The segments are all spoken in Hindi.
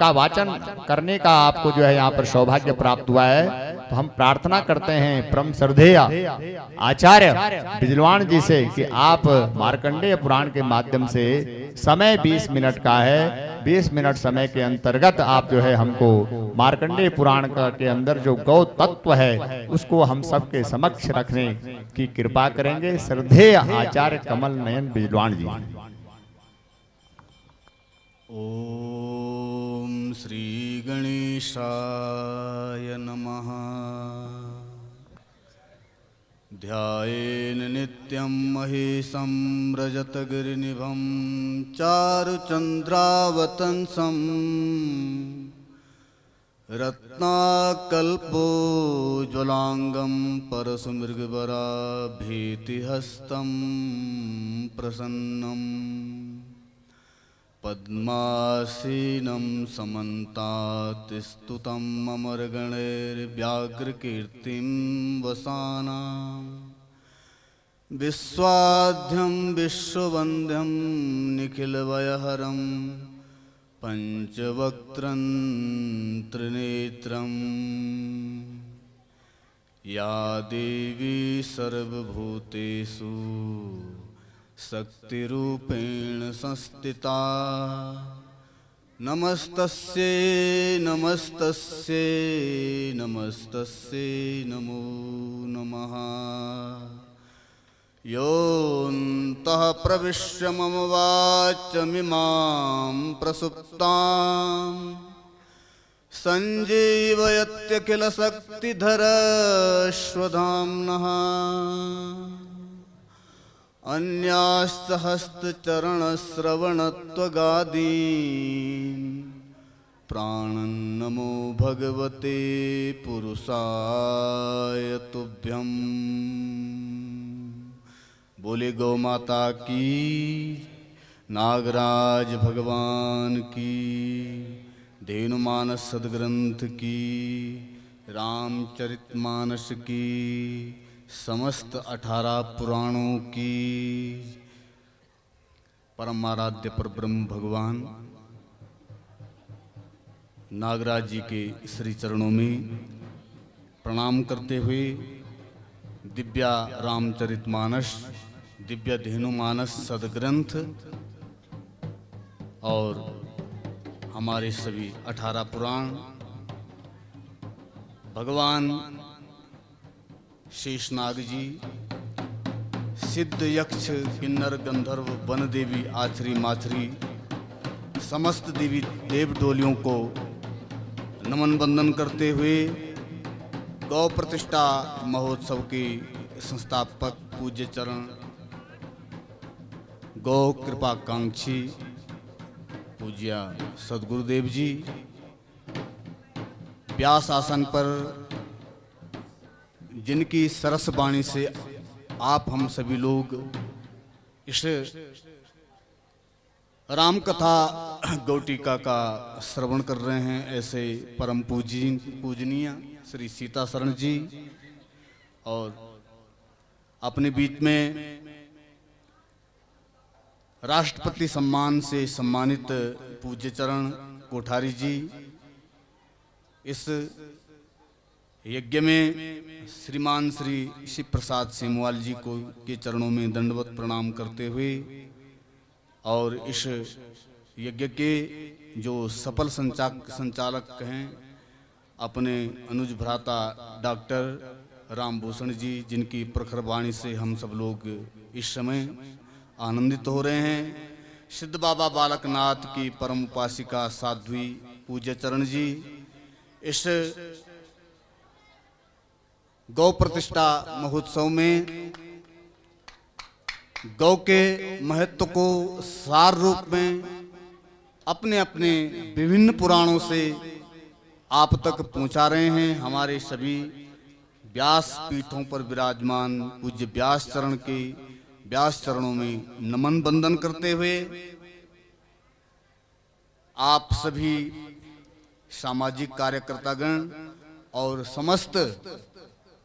उनका वाचन करने का आपको जो है यहाँ पर सौभाग्य प्राप्त हुआ है। तो हम प्रार्थना करते हैं परम श्रद्धेय आचार्य बिजलवान जी से कि आप मार्कंडेय पुराण के माध्यम से, समय 20 मिनट का है, 20 मिनट समय के अंतर्गत आप जो है हमको मार्कंडेय पुराण का के अंदर जो गौ तत्व है उसको हम सबके समक्ष रखने की कृपा करेंगे। श्रद्धेय आचार्य कमल नयन बिजलवान जी। ओम श्री गणेशाय नमः। ध्यायेन नित्यं महेशं रजतगिरिनिभं चारुचन्द्रावतंसं रत्नाकल्पोज्ज्वलांगं परशुमृगवराभीतिहस्तं प्रसन्नं पद्मासीनं समन्तात् अमरगणैर्व्याघ्रकीर्तिं वसानां विश्वाद्यं विश्ववन्द्यं निखिलभयहरं पंचवक्त्रं त्रिनेत्रं। या देवी सर्वभूतेषु शक्तिरूपेण संस्थिता नमस्तस्यै नमस्तस्यै नमस्तस्यै नमो नमः। योऽन्तः प्रविश्य मम वाचमिमां प्रसुप्तां सञ्जीवयत्यखिलशक्तिधरश्वधाम्नः। अन्याश्च हस्तचरणश्रवणत्वगादीन् प्राणन्नमो भगवते पुरुषाय तुभ्यं। बोले गौ माता की, नागराज भगवान की, धेनुमानस सदग्रंथ की, रामचरितमानस की, समस्त 18 पुराणों की। परम आराध्य परब्रह्म भगवान नागराज जी के श्री चरणों में प्रणाम करते हुए दिव्या रामचरितमानस, दिव्य धेनुमानस सदग्रंथ और हमारे सभी 18 पुराण भगवान शेषनाग जी, सिद्ध यक्ष किन्नर गंधर्व वन देवी आछरी माछरी समस्त देवी देवडोलियों को नमन बंदन करते हुए गौ प्रतिष्ठा महोत्सव के संस्थापक पूज्य चरण गौ कृपाकांक्षी पूज्य सदगुरुदेव जी व्यास आसन पर जिनकी सरस वाणी से आप हम सभी लोग इस राम कथा गौटिका का श्रवण कर रहे हैं, ऐसे परम पूजनीय श्री सीता शरण जी और अपने बीच में राष्ट्रपति सम्मान से सम्मानित पूज्य चरण कोठारी जी, इस यज्ञ में श्रीमान श्री शिव प्रसाद सेमवाल जी को के चरणों में दंडवत प्रणाम करते हुए और इस यज्ञ के जो सफल संचालक हैं अपने अनुज भ्राता डॉक्टर रामभूषण जी, जिनकी प्रखर वाणी से हम सब लोग इस समय आनंदित हो रहे हैं। सिद्ध बाबा बालकनाथ की परम उपासिका साध्वी पूज्य चरण जी, इस गौ प्रतिष्ठा महोत्सव में गौ के महत्व को सार रूप में अपने अपने विभिन्न पुराणों से आप तक पहुंचा रहे हैं। हमारे सभी व्यास पीठों पर विराजमान पूज्य व्यास चरण के व्यास चरणों में नमन बंदन करते हुए आप सभी सामाजिक कार्यकर्तागण और समस्त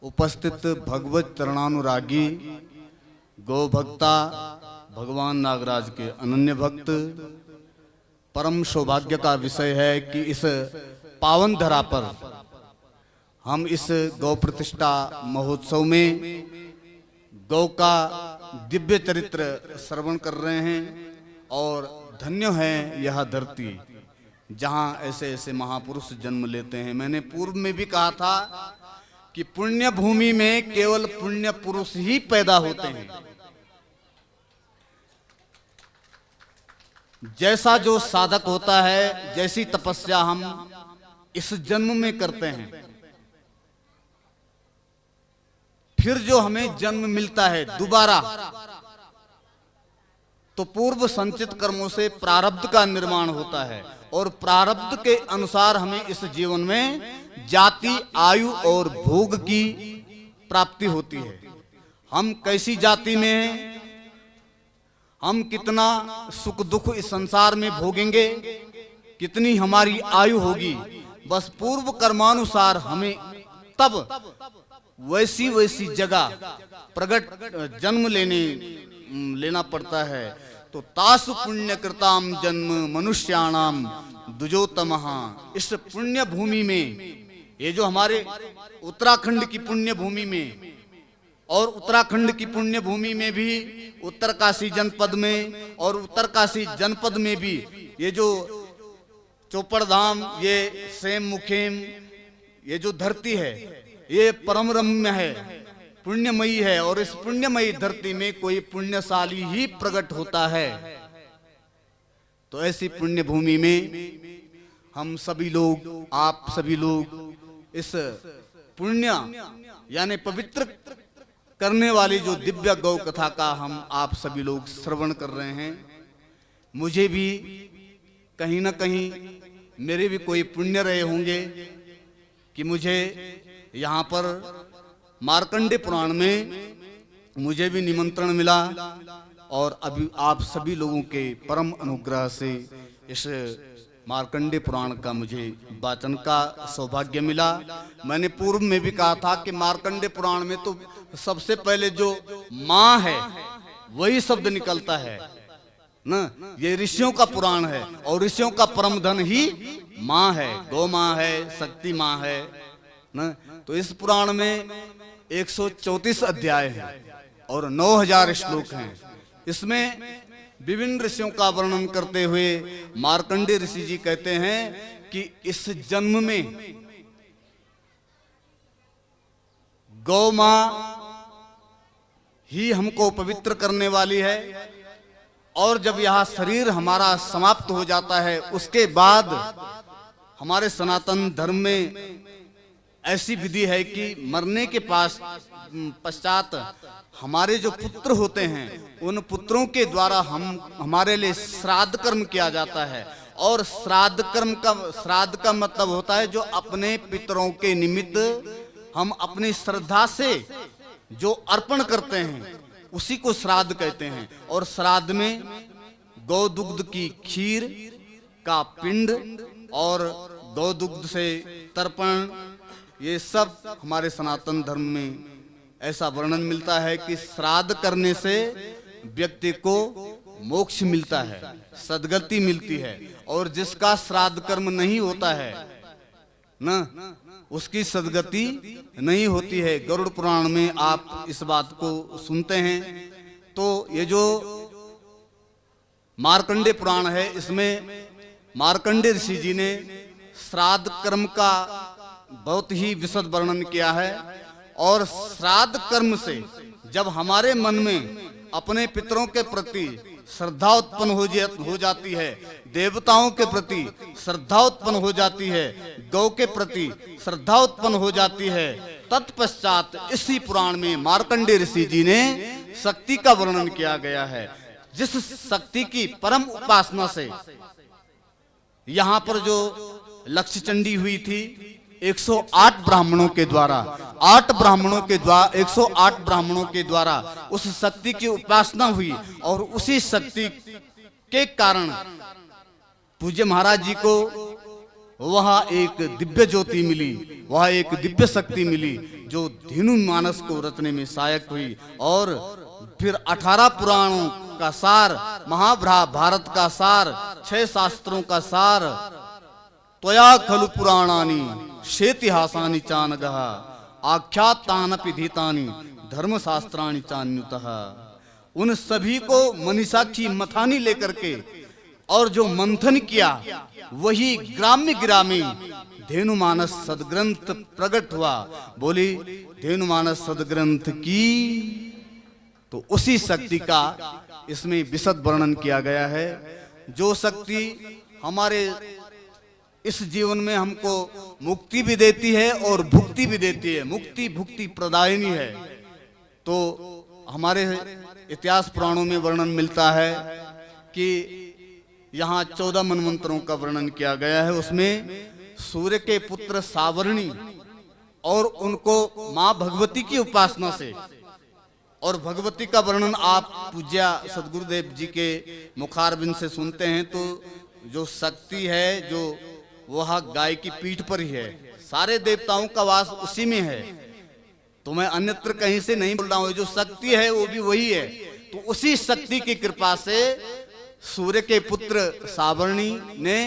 उपस्थित भगवत चरणानुरागी गौ भक्ता, भगवान नागराज के अनन्य भक्त, परम सौभाग्य का विषय है कि इस पावन धरा पर हम इस गौ प्रतिष्ठा महोत्सव में गौ का दिव्य चरित्र श्रवण कर रहे हैं। और धन्य है यह धरती जहां ऐसे ऐसे महापुरुष जन्म लेते हैं। मैंने पूर्व में भी कहा था कि पुण्य भूमि में केवल पुण्य पुरुष ही पैदा होते हैं। जैसा जो साधक होता है, जैसी तपस्या हम इस जन्म में करते हैं, फिर जो हमें जन्म मिलता है दोबारा, तो पूर्व संचित कर्मों से प्रारब्ध का निर्माण होता है और प्रारब्ध के अनुसार हमें इस जीवन में जाति, आयु और भोग की प्राप्ति होती है। हम कैसी जाति में हैं, हम कितना सुख दुख इस संसार में भोगेंगे, कितनी हमारी आयु होगी, बस पूर्व कर्मानुसार हमें तब वैसी वैसी जगह प्रगट जन्म लेना पड़ता है। तो तासु पुण्य कृताम जन्म मनुष्याणाम दुजोतमः। इस पुण्य भूमि में, ये जो हमारे उत्तराखंड की पुण्य भूमि में, और उत्तराखंड की पुण्य भूमि में भी उत्तरकाशी जनपद में और उत्तरकाशी जनपद में भी ये जो चोपड़ धाम, ये सेम मुखेम, ये जो धरती है ये परम रम्य है, पुण्यमयी है। और इस पुण्यमयी धरती में कोई पुण्यशाली ही प्रकट होता है। तो ऐसी पुण्य भूमि में हम सभी लोग, आप सभी लोग इस पुण्य यानी पवित्र करने वाली जो दिव्य गौ कथा का हम आप सभी लोग श्रवण कर रहे हैं। मुझे भी कहीं ना कहीं मेरे भी कोई पुण्य रहे होंगे कि मुझे यहाँ पर मार्कंडे पुराण में मुझे भी निमंत्रण मिला और अभी आप सभी लोगों के परम अनुग्रह से इस मार्कंडे पुराण का मुझे वाचन का सौभाग्य मिला। मैंने पूर्व में भी कहा था कि मार्कंडे पुराण में तो सबसे पहले जो माँ है वही शब्द निकलता है ना। ये ऋषियों का पुराण है और ऋषियों का परम धन ही माँ है, गौ माँ है, शक्ति माँ है ना। तो इस पुराण में 134 अध्याय हैं और 9000 श्लोक हैं। इसमें विभिन्न ऋषियों का वर्णन करते हुए मार्कंडे ऋषि जी कहते हैं कि इस जन्म में गौ माँ ही हमको पवित्र करने वाली है। और जब यह शरीर हमारा समाप्त हो जाता है, उसके बाद हमारे सनातन धर्म में ऐसी विधि है कि मरने के पश्चात हमारे जो पुत्र होते हैं, उन पुत्रों के द्वारा हमारे लिए श्राद्ध कर्म किया जाता है। और श्राद्ध का मतलब होता है जो अपने पितरों के निमित्त हम अपनी श्रद्धा से जो अर्पण करते हैं उसी को श्राद्ध कहते हैं। और श्राद्ध में गौ दुग्ध की खीर का पिंड और गौ दुग्ध से तर्पण, ये सब हमारे सनातन धर्म में ऐसा वर्णन मिलता है कि श्राद्ध करने से व्यक्ति को मोक्ष मिलता है, सद्गति मिलती है। और जिसका श्राद्ध कर्म नहीं होता है ना, उसकी सद्गति नहीं होती है। गरुड़ पुराण में आप इस बात को सुनते हैं। तो ये जो मार्कंडे पुराण है, इसमें मार्कंडे ऋषि जी ने श्राद्ध कर्म का बहुत ही विशद वर्णन किया है। और श्राद्ध कर्म से जब हमारे मन में अपने पितरों के प्रति श्रद्धा उत्पन्न हो जाती है, देवताओं के प्रति श्रद्धा उत्पन्न हो जाती है, गौ के प्रति श्रद्धा उत्पन्न हो जाती है, तत्पश्चात इसी पुराण में मार्कंडे ऋषि जी ने शक्ति का वर्णन किया गया है। जिस शक्ति की परम उपासना से यहाँ पर जो लक्ष्य चंडी हुई थी 108 ब्राह्मणों के द्वारा, 108 ब्राह्मणों के द्वारा उस शक्ति की उपासना हुई। और उसी शक्ति के कारण पूज्य महाराज जी को वह एक दिव्य ज्योति मिली, वह एक दिव्य शक्ति मिली जो धीनु मानस को रचने में सहायक हुई। और फिर 18 पुराणों का सार, महाभारत का सार, 6 शास्त्रों का सार, त्वया खलु पुराणानि शेतिहासानि चानगः आख्यातानपि धीतानि धर्मशास्त्राणि चान्युतः। उन सभी को मनीषाक्षी मथानी लेकर के और जो मंथन किया वही ग्राम्य ग्रामी धेनुमानस सदग्रंथ प्रकट हुआ। बोली धेनुमानस सदग्रंथ की, तो उसी शक्ति का इसमें विशद वर्णन किया गया है। जो शक्ति हमारे इस जीवन में हमको मुक्ति भी देती है और भुक्ति भी देती है, मुक्ति भुक्ति प्रदायिनी है। तो हमारे इतिहास पुराणों में वर्णन मिलता है कि यहाँ 14 मनवंतरों का वर्णन किया गया है। उसमें सूर्य के पुत्र सावर्णी और उनको मां भगवती की उपासना से, और भगवती का वर्णन आप पूज्य सदगुरुदेव जी के मुखारबिंद से सुनते हैं, तो जो शक्ति है जो वह गाय की पीठ पर ही है। सारे देवताओं का वास उसी में है, तो मैं अन्यत्र कहीं से नहीं बोल रहा हूं। जो शक्ति है वो भी वही है। तो उसी शक्ति की कृपा से सूर्य के पुत्र सावर्णी ने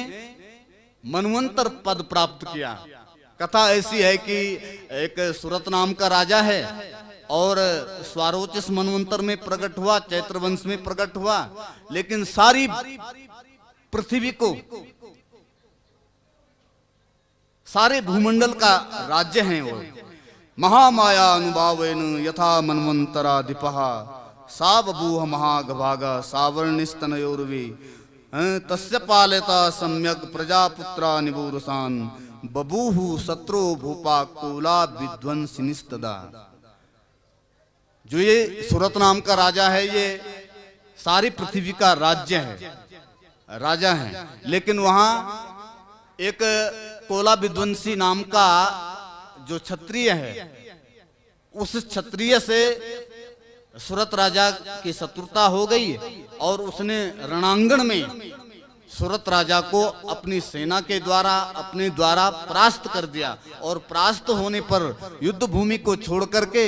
मनवंतर पद प्राप्त किया। कथा ऐसी है कि एक सुरत नाम का राजा है और स्वारोचिस मनवंतर में प्रकट हुआ, चैत्र वंश में प्रकट हुआ, लेकिन सारी पृथ्वी को, सारे भूमंडल का राज्य है वो। महामाया अनुभावेन यथा मनवंतराधिपः सा बभूव महागभागा सावर्णिस्तनयोर्वी तस्य पालयता सम्यक प्रजापुत्रा निबूरसान बभूहु शत्रु भूपा कोला विध्वंसिनिस्तदा। जो ये सुरत नाम का राजा है, ये सारी पृथ्वी का राज्य है, राजा है। लेकिन वहां एक कोला विध्वंसी नाम का जो क्षत्रिय है, उस क्षत्रिय से सुरत राजा की शत्रुता हो गई और उसने रणांगण में सुरत राजा को अपनी सेना के द्वारा, अपने द्वारा परास्त कर दिया। और परास्त होने पर युद्ध भूमि को छोड़ करके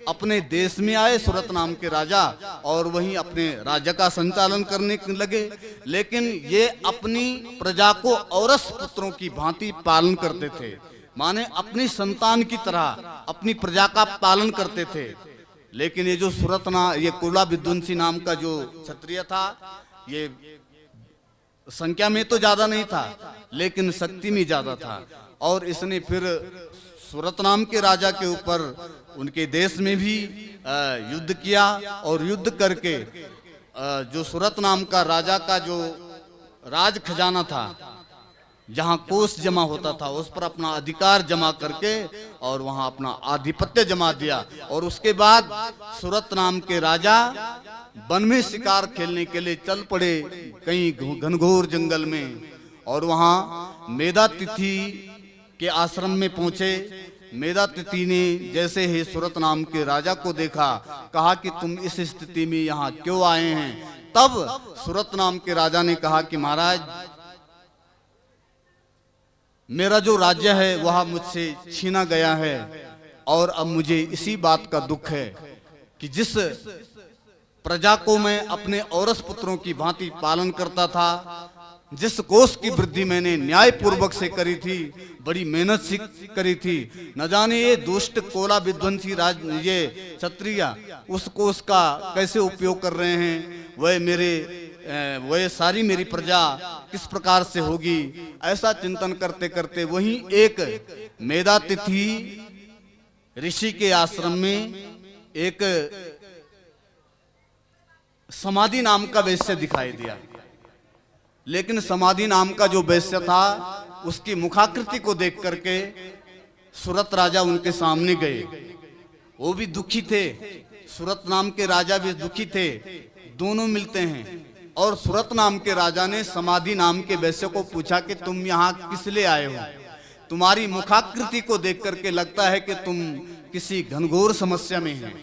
अपने देश में आए सुरत नाम के राजा, और वहीं अपने राज्य का संचालन करने लगे। लेकिन ये अपनी प्रजा को औरस पुत्रों की भांति पालन करते थे, माने अपनी संतान की तरह अपनी प्रजा का पालन करते थे। लेकिन ये जो ये कोला विध्वंसी नाम का जो क्षत्रिय था, ये संख्या में तो ज्यादा नहीं था लेकिन शक्ति में ज्यादा था। और इसने फिर सुरत नाम के राजा के ऊपर उनके देश में भी युद्ध किया, और युद्ध करके जो सुरत नाम का राजा का जो राज खजाना था, जहां कोष जमा होता था, उस पर अपना अधिकार जमा करके और वहां अपना आधिपत्य जमा दिया। और उसके बाद सुरत नाम के राजा वन में शिकार खेलने के लिए चल पड़े कहीं घनघोर जंगल में, और वहां मेधातिथि के आश्रम में पहुंचे। मेधातिथि ने जैसे ही सुरत नाम के राजा को देखा, कहा कि तुम इस स्थिति में यहाँ क्यों आए हैं। तब सुरत नाम के राजा ने कहा कि महाराज, मेरा जो राज्य है वह मुझसे छीना गया है, और अब मुझे इसी बात का दुख है कि जिस प्रजा को मैं अपने औरस पुत्रों की भांति पालन करता था, जिस कोष की वृद्धि मैंने न्याय पूर्वक से करी थी, बड़ी मेहनत से करी थी, न जाने ये दुष्ट कोला विध्वंसी ये क्षत्रिय उस कोष का कैसे उपयोग कर रहे हैं। वह सारी मेरी प्रजा किस प्रकार से होगी। ऐसा चिंतन करते करते वहीं एक मेधातिथि ऋषि के आश्रम में एक समाधि नाम का वैश्य दिखाई दिया। लेकिन समाधि नाम का जो वैश्य था, उसकी मुखाकृति को देख करके सुरत राजा उनके सामने गए। वो भी दुखी थे, सुरत नाम के राजा भी दुखी थे, दोनों मिलते हैं। और सुरत नाम के राजा ने समाधि नाम के वैश्य को पूछा कि तुम यहाँ किस लिए आए हो? तुम्हारी मुखाकृति को देख करके लगता है कि तुम किसी घनघोर समस्या में हैं।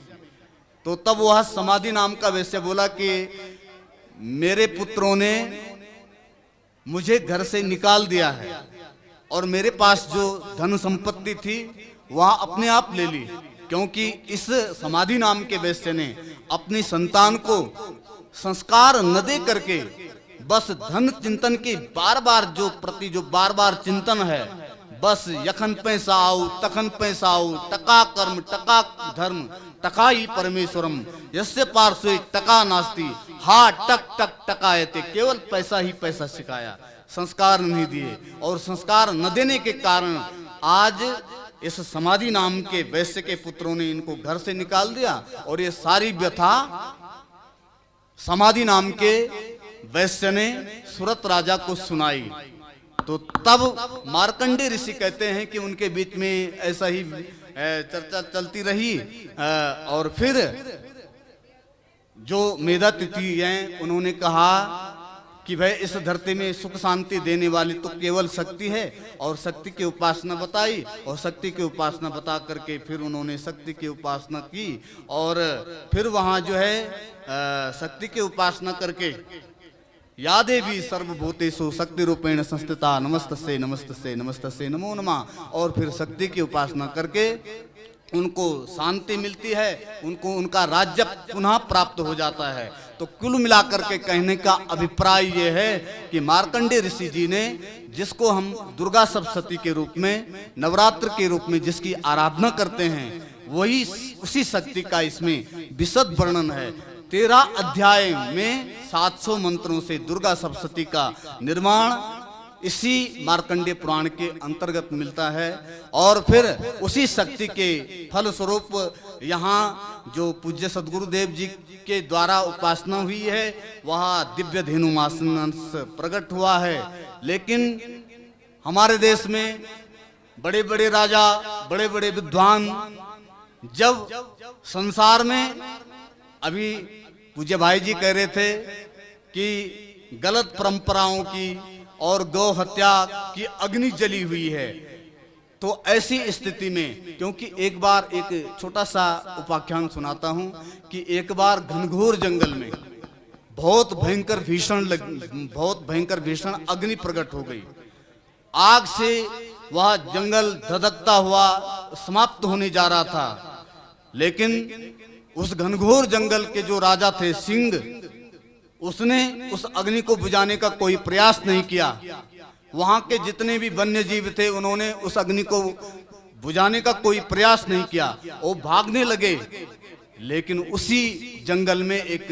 तो तब वह समाधि नाम का वैश्य बोला कि मेरे पुत्रों ने मुझे घर से निकाल दिया है, और मेरे पास जो धन संपत्ति थी वह अपने आप ले ली, क्योंकि इस समाधि नाम के वैश्य ने अपनी संतान को संस्कार न दे करके बस धन चिंतन की बार बार चिंतन है, बस यखन पैसा आओ तखन पैसा आओ, टका कर्म टका धर्म टका ही परमेश्वरम, यस्य पार्श्वे टका नास्ति, हा टक टक टकायते, केवल पैसा ही पैसा सिखाया, संस्कार नहीं दिए। और संस्कार न देने के कारण आज इस समाधि नाम के वैश्य के पुत्रों ने इनको घर से निकाल दिया और ये सारी व्यथा समाधि नाम के वैश्य ने सुरत राजा को सुनाई। तो तब मार्कंडेय ऋषि कहते हैं कि उनके बीच में ऐसा ही चर्चा चलती रही और फिर जो मेधातिथि हैं उन्होंने कहा कि भाई इस धरती में सुख शांति देने वाली तो केवल शक्ति है, और शक्ति की उपासना बताई और शक्ति की उपासना बता करके फिर उन्होंने शक्ति की उपासना की और फिर वहां जो है शक्ति की उपासना करके या देवी सर्वभूतेषु शक्ति रूपेण संस्थिता नमस्तस्यै नमस्तस्यै नमस्तस्यै नमो नमः, और फिर शक्ति की उपासना करके उनको शांति मिलती है, उनको उनका राज्य पुनः प्राप्त हो जाता है। तो कुल मिलाकर के कहने का अभिप्राय ये है कि मार्कंडेय ऋषि जी ने, जिसको हम दुर्गा सप्तशती के रूप में, नवरात्र के रूप में जिसकी आराधना करते हैं, वही उसी शक्ति का इसमें विशद वर्णन है। 13 अध्याय में 700 मंत्रों से दुर्गा सप्तशती का निर्माण इसी मार्कंडेय पुराण के अंतर्गत मिलता है। और फिर उसी शक्ति के फल स्वरूप यहाँ जो पूज्य सदगुरुदेव जी के द्वारा उपासना हुई है, वहाँ दिव्य धेनुमांस प्रकट हुआ है। लेकिन हमारे देश में बड़े बड़े राजा, बड़े बड़े विद्वान जब संसार में, अभी पूज्य भाई जी कह रहे थे कि गलत परंपराओं की और गौ हत्या की अग्नि जली हुई है, तो ऐसी स्थिति में, क्योंकि एक बार एक छोटा सा उपाख्यान सुनाता हूं कि एक बार घनघोर जंगल में बहुत भयंकर भीषण अग्नि प्रकट हो गई। आग से वह जंगल धधकता हुआ समाप्त होने जा रहा था, लेकिन उस घनघोर जंगल के जो राजा थे सिंह, उसने उस अग्नि को बुझाने का कोई प्रयास नहीं किया। वहां के जितने भी वन्य जीव थे उन्होंने उस अग्नि को बुझाने का कोई प्रयास नहीं किया, वो भागने लगे। लेकिन उसी जंगल में एक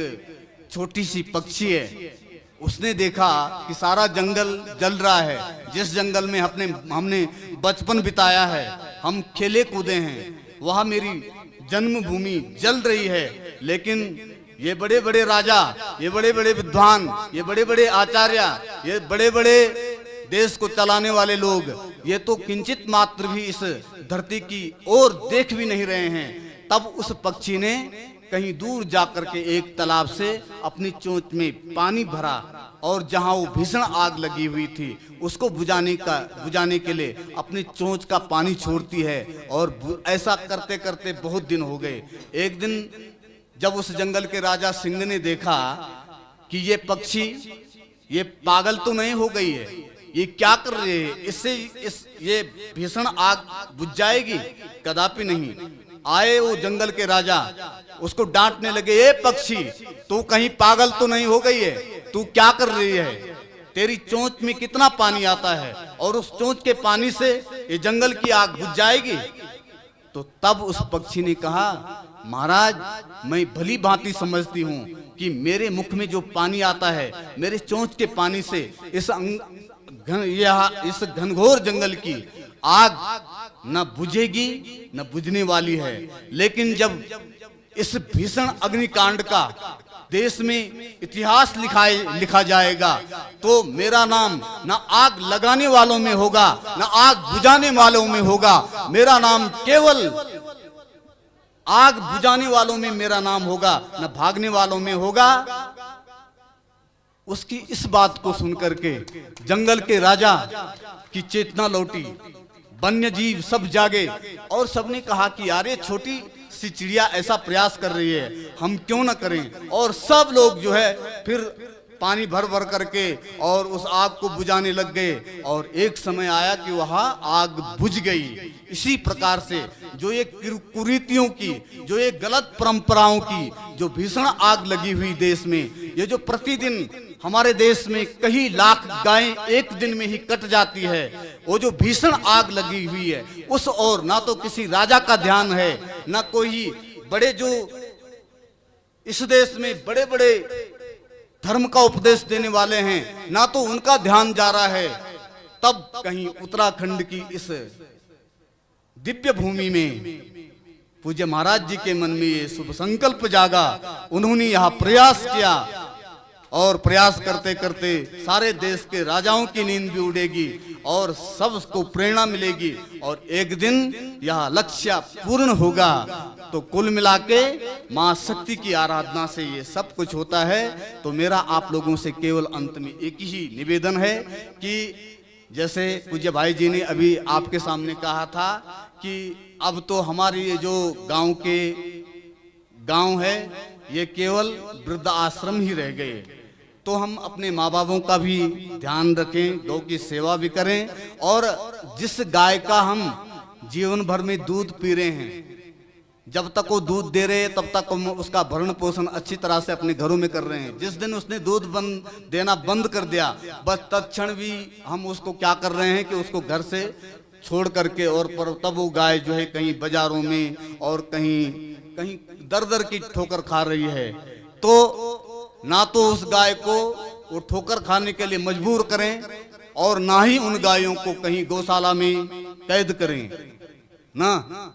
छोटी सी पक्षी है, उसने देखा कि सारा जंगल जल रहा है, जिस जंगल में हमने बचपन बिताया है, हम खेले कूदे हैं, वहां मेरी जन्मभूमि जल रही है, लेकिन ये बड़े बड़े राजा, ये बड़े बड़े विद्वान, ये बड़े बड़े आचार्य, ये बड़े बड़े देश को चलाने वाले लोग, ये तो किंचित मात्र भी इस धरती की ओर देख भी नहीं रहे हैं। तब उस पक्षी ने कहीं दूर जाकर के एक तालाब से अपनी चोंच में पानी भरा और जहां वो भीषण आग लगी हुई थी उसको बुझाने के लिए अपनी चोंच का पानी छोड़ती है। और ऐसा करते करते बहुत दिन हो गए। एक दिन जब उस जंगल के राजा सिंह ने देखा कि ये पक्षी ये पागल तो नहीं हो गई है, ये क्या कर रही है, इससे ये भीषण आग बुझ जाएगी? कदापि नहीं। आए वो जंगल के राजा, उसको डांटने लगे, ए पक्षी तू कहीं पागल तो नहीं हो गई है, तू क्या कर रही है, तेरी चोंच में कितना पानी आता है और उस चोंच के पानी से ये जंगल की आग बुझ जाएगी? तो तब उस पक्षी ने कहा, महाराज मैं भली भांति समझती हूँ कि मेरे मुख में जो पानी आता है, मेरे चोंच के पानी से इस घनघोर जंगल की आग न बुझेगी न बुझने वाली है। लेकिन जब इस भीषण अग्निकांड का देश में इतिहास लिखा जाएगा तो मेरा नाम न आग लगाने वालों में होगा न आग बुझाने वालों में होगा, मेरा नाम केवल आग बुझाने वालों में मेरा नाम होगा, न भागने वालों में होगा। उसकी इस बात को सुनकर के जंगल के राजा की चेतना लौटी, वन्य जीव सब जागे और सबने कहा कि यार ये छोटी सी चिड़िया ऐसा प्रयास कर रही है, हम क्यों ना करें। और सब लोग जो है फिर पानी भर भर करके और उस आग को बुझाने लग गए और एक समय आया कि वहां आग बुझ गई। इसी प्रकार से जो ये कुरीतियों की, जो ये गलत परंपराओं की जो भीषण आग लगी हुई देश में, ये जो प्रतिदिन हमारे देश में कई लाख गायें एक दिन में ही कट जाती है, वो जो भीषण आग लगी हुई है उस और ना तो किसी राजा का ध्यान है, ना कोई बड़े जो इस देश में बड़े बड़े धर्म का उपदेश देने वाले हैं, ना तो उनका ध्यान जा रहा है। तब कहीं उत्तराखंड की इस दिव्य भूमि में पूज्य महाराज जी के मन में ये शुभ संकल्प जागा। उन्होंने यह प्रयास किया और प्रयास करते करते सारे देश के राजाओं की नींद भी उड़ेगी और सबको प्रेरणा मिलेगी और एक दिन यह लक्ष्य पूर्ण होगा। तो कुल मिला के मां शक्ति की आराधना से ये सब कुछ होता है। तो मेरा आप लोगों से केवल अंत में एक ही निवेदन है कि जैसे पूज्य भाई जी ने अभी आपके सामने कहा था कि अब तो हमारे ये जो गांव है ये केवल वृद्ध आश्रम ही रह गए। तो हम अपने माँ बापों का भी ध्यान रखें, गौ की सेवा भी करें और जिस गाय का हम जीवन भर में दूध पी रहे हैं, जब तक वो दूध दे रहे हैं तब तक हम उसका भरण पोषण अच्छी तरह से अपने घरों में कर रहे हैं। जिस दिन उसने दूध देना बंद कर दिया, बस तत्क्षण भी हम उसको क्या कर रहे हैं कि उसको घर से छोड़ करके और तब वो गाय जो है कहीं बाजारों में और कहीं दर दर की ठोकर खा रही है। तो ना तो उस गाय को वो ठोकर खाने के लिए मजबूर करें और ना ही उन गायों को कहीं गौशाला में कैद करें, ना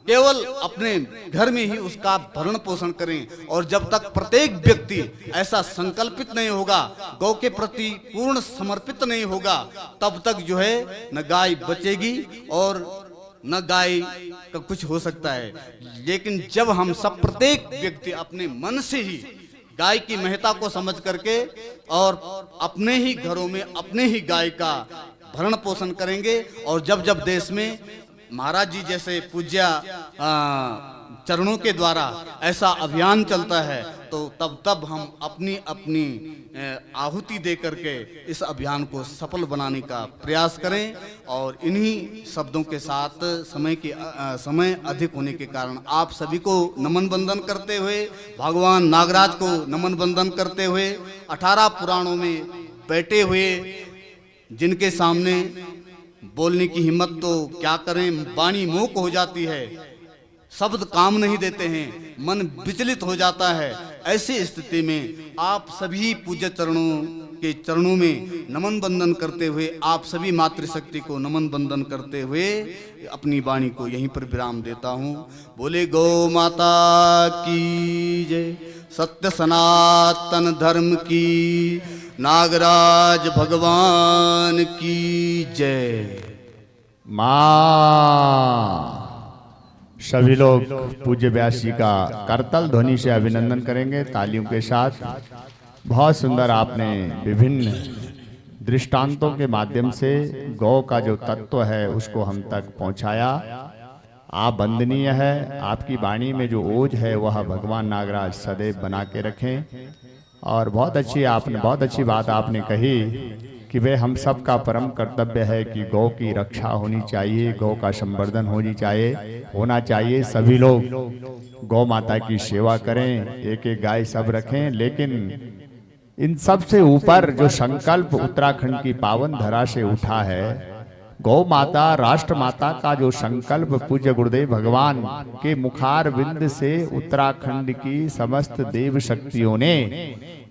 केवल अपने घर में ही उसका भरण पोषण करें। और जब तक प्रत्येक व्यक्ति ऐसा संकल्पित नहीं होगा, गौ के प्रति पूर्ण समर्पित नहीं होगा, तब तक जो है न गाय बचेगी और न गाय का कुछ हो सकता है। लेकिन जब हम सब प्रत्येक व्यक्ति अपने मन से ही गाय की महत्ता को समझ करके और अपने ही घरों में अपने ही गाय का भरण पोषण करेंगे और जब जब देश में महाराज जी जैसे पूज्य चरणों के द्वारा ऐसा अभियान चलता है तो तब हम अपनी आहुति दे करके इस अभियान को सफल बनाने का प्रयास करें। और इन्हीं शब्दों के साथ समय अधिक होने के कारण आप सभी को नमन बंदन करते हुए, भगवान नागराज को नमन बंदन करते हुए, 18 पुराणों में बैठे हुए जिनके सामने बोलने की हिम्मत तो क्या करें, वाणी मूक हो जाती है, शब्द काम नहीं देते हैं, मन विचलित हो जाता है। ऐसी स्थिति में आप सभी पूज्य चरणों में नमन बंदन करते हुए, आप सभी मातृशक्ति को नमन बंदन करते हुए अपनी वाणी को यहीं पर विराम देता हूँ। बोले गौ माता की जय, सत्य सनातन धर्म की, नागराज भगवान की जय। मां सभी लोग पूज्य व्यास जी का करतल ध्वनि से अभिनंदन करेंगे तालियों के साथ। बहुत सुंदर आपने विभिन्न दृष्टांतों के माध्यम से गौ का जो तत्व है उसको हम तक पहुंचाया। आप वंदनीय है, आपकी वाणी में जो ओज है वह भगवान नागराज सदैव बना के रखें। और बहुत अच्छी बात आपने कही कि वे हम सब का परम कर्तव्य है कि गौ की रक्षा होनी चाहिए, गौ का संवर्धन होना चाहिए। सभी लोग गौ माता की सेवा करें, एक एक गाय सब रखें। लेकिन इन सब से ऊपर जो संकल्प उत्तराखंड की पावन धरा से उठा है, गौ माता राष्ट्र माता का जो संकल्प पूज्य गुरुदेव भगवान के मुखार बिंद से उत्तराखंड की समस्त देव शक्तियों ने,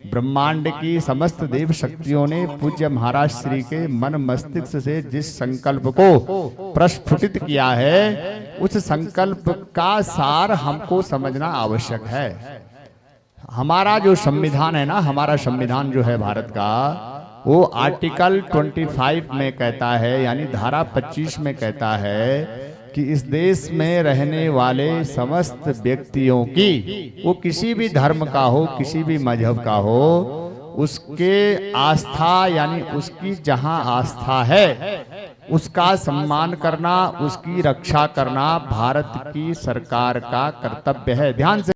ब्रह्मांड की समस्त देव शक्तियों ने पूज्य महाराज श्री के मन मस्तिष्क से जिस संकल्प को प्रस्फुटित किया है, उस संकल्प का सार हमको समझना आवश्यक है। हमारा जो संविधान है ना, हमारा संविधान जो है भारत का, वो आर्टिकल 25 में कहता है, यानी धारा 25 में कहता है कि इस देश में रहने वाले समस्त व्यक्तियों की, वो किसी भी धर्म का हो, किसी भी मजहब का हो, उसके आस्था यानी उसकी जहां आस्था है उसका सम्मान करना, उसकी रक्षा करना भारत की सरकार का कर्तव्य है। ध्यान से